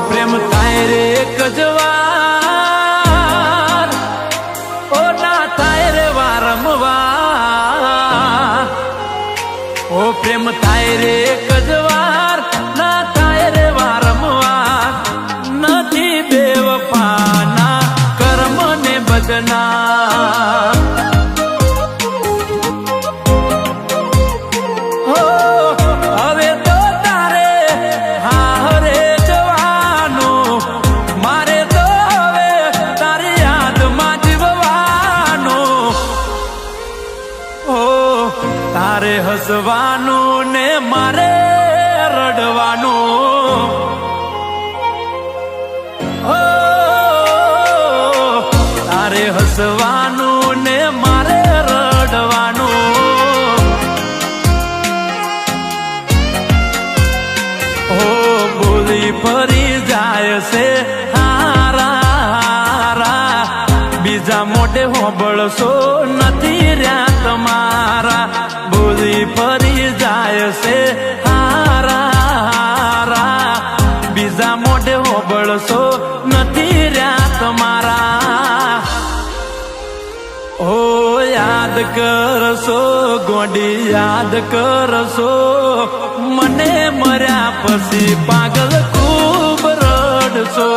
પ્રેમ થાય રે કજવાર, ઓ ના થાય રે વારંવાર. ઓ પ્રેમ થાય રે કજવાર, ના થાય રે વારંવાર. નથી બેવફાના કર્મ ને બદના. તારે હસવાનું ને મારે રડવાનું, હો તારે હસવાનું ને મારે રડવાનું. હો બોલી ફરી જાય છે હારા હારા, બીજા મોઢે હોબળશો નથી રહ્યા તમારા. બોલી ફરી જાય છે હારા હારા, બીજા મોઢે હોબળશો નથી રહ્યા તમારા. ઓ યાદ કરશો ગોડી યાદ કરશો, મને મર્યા પછી પાગલ ખૂબ રડશો.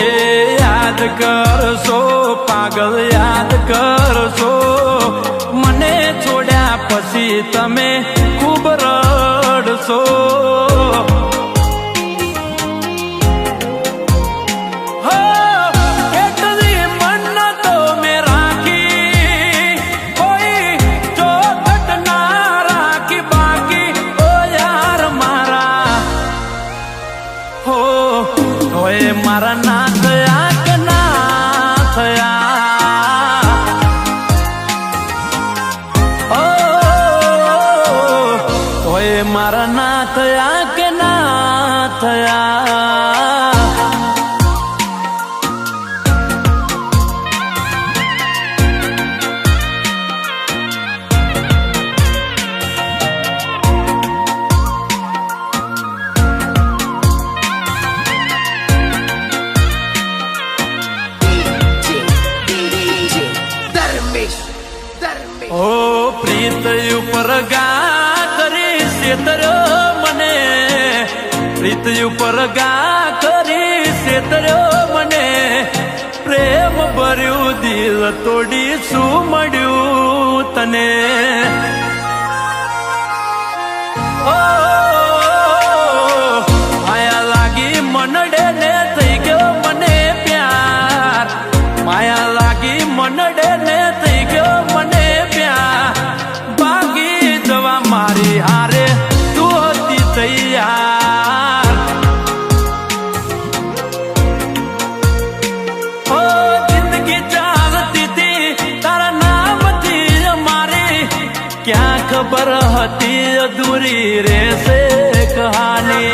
એ યાદ કરશો પાગલ યાદ કરશો, મને છોડ્યા પછી તમે ખૂબ રડશો. કેટલી મન્નતો મેં રાખી, કોઈ ચોખટ ના રાખી બાકી. ઓ યાર મારા, હો તોય મારા ના થયા કે ના થયા. ઓય મારા ના થયા કે ના થયા. ઓ પ્રીત ઉપર ગા કરી શેતર્યો મને, પ્રીત ઉપર ગા કરી શેતર્યો મને. પ્રેમ ભર્યું દિલ તોડી શું મળ્યું તને. ઓ માયા લાગી મનડે ને થઈ ગયો મને પ્યાર. માયા લાગી મનડે ને થઈ ગયો મને પ્યાર. ભાગી જવા મારી હારે તું હતી તૈયાર. ઓ જિંદગી ચાલતી હતી તારા નામથી અમારી, ક્યાં ખબર હતી અધૂરી રહેશે કહાની.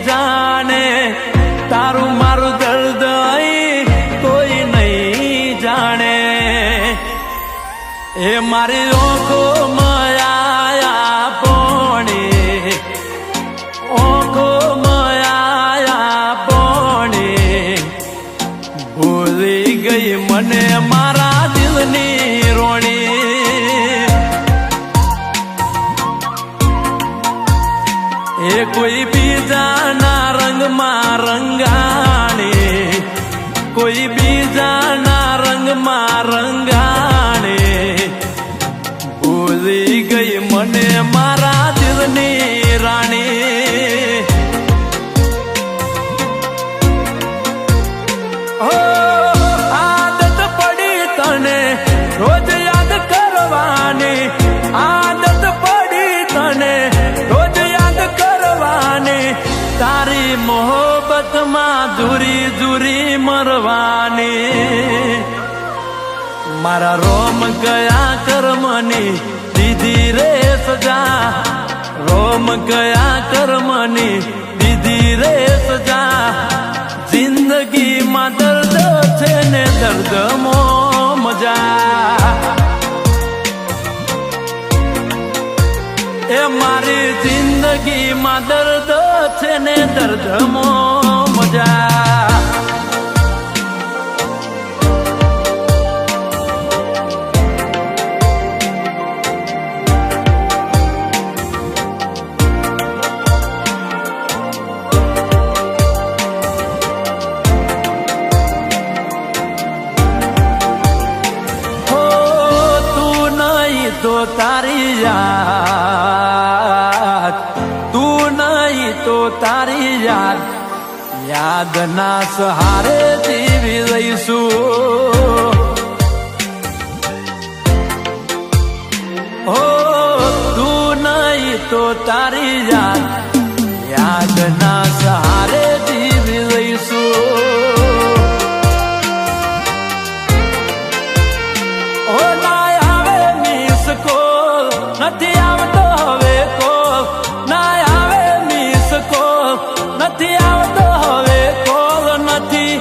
જાણે તારું મારું દર્દ કોઈ નહીં જાણે. એ મારી ઓખો મયા પોણી, ઓખો મયા પોણી. ભૂલી ગઈ મને મારા દિલની રોણી. એ કોઈ બીજાના રંગમાં રંગાણી, કોઈ બીજાના રંગમાં રંગાણી. ભૂલી ગઈ મને મારા દિલની રાણી. હો આદત પડી તને રોજ યાદ કરવાની, આદત પડી તને રોજ યાદ કરવાની. તારી મોહ જુરી જુરી મરવાની મારા રોમ ગયા કર્મની દીધી રે સજા રોમ ગયા કર્મની દીધી રે સજા જિંદગીમાં દર્દ છે ને દર્દમાં મજા એ મારી જિંદગીમાં દર્દ છે ને દર્દમાં મજા તો તારી યાદ તું નહીં તો તારી યાદ ના સહારે જીવી રહીશું હો તું નહીં તો તારી યાદ ના સહારે જીવી રહીશું હો નથી આવતો હવે કોલ ના આવે મિસ કોલ નથી આવતો હવે કોલ નથી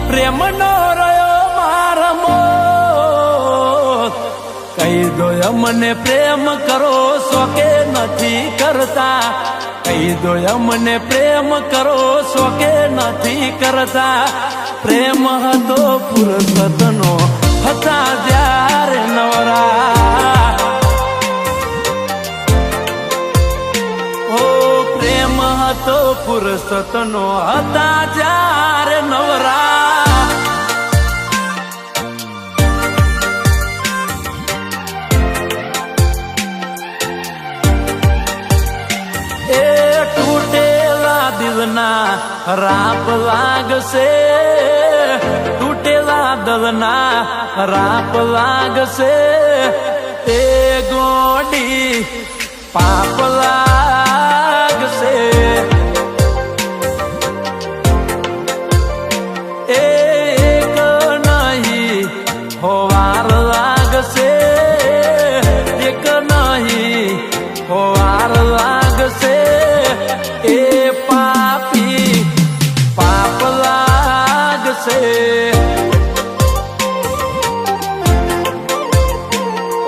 પ્રેમ નો રહ્યો મારમો કહી દો અમને પ્રેમ કરો છો કે નથી કરતા કહી દો અમને પ્રેમ કરો છો કે નથી કરતા પ્રેમ હતો ફુરસતનો હતા જ્યારે નવરા તો ફુરસતનો હતા જ્યારે નવરા એ તૂટેલા દિલના રાપ લાગશે તૂટેલા દિલના રાપ લાગશે એ ગોડી પાપ લાગશે એક નહીં હોવાર લાગશે એક નહીં હોવાર લાગશે એ પાપી પાપ લાગશે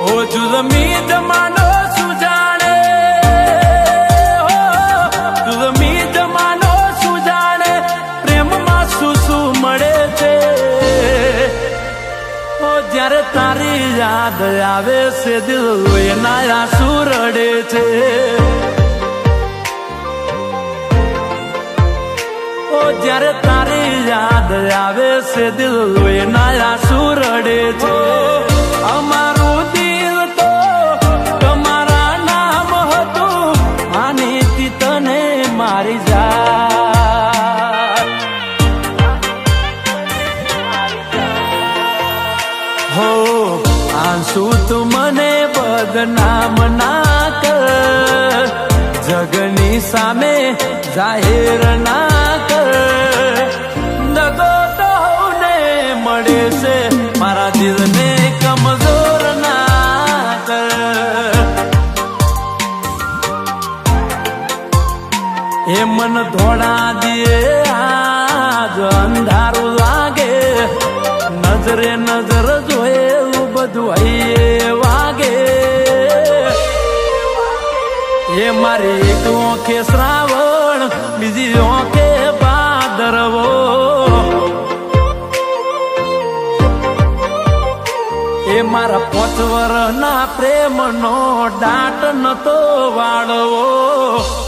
ઓ જુલમી જમાનો જ્યારે તારી યાદ આવે છે દિલ એના આંસુ રડે છે ઓ જ્યારે તારી યાદ આવે છે દિલ એના આંસુ રડે છે અમારું દિલ તો તમારા નામ હતું માનીતી તને મારી જા હો આંસુ તું મને બદનામ ના કર જગની સામે જાહેર ના કર દગો તો ને મળે છે મારા દિલને કમજોર ના કર એ મન ધોળા દે આજ અંધારું લાગે નજરે નજર જોયેલું બધું હૈયે વાગે એ મારી એક ઓંખે શ્રાવણ બીજી ઓંખે ભાદરવો એ મારા 5 વર્ષના પ્રેમનો દાટ નતો વાળવો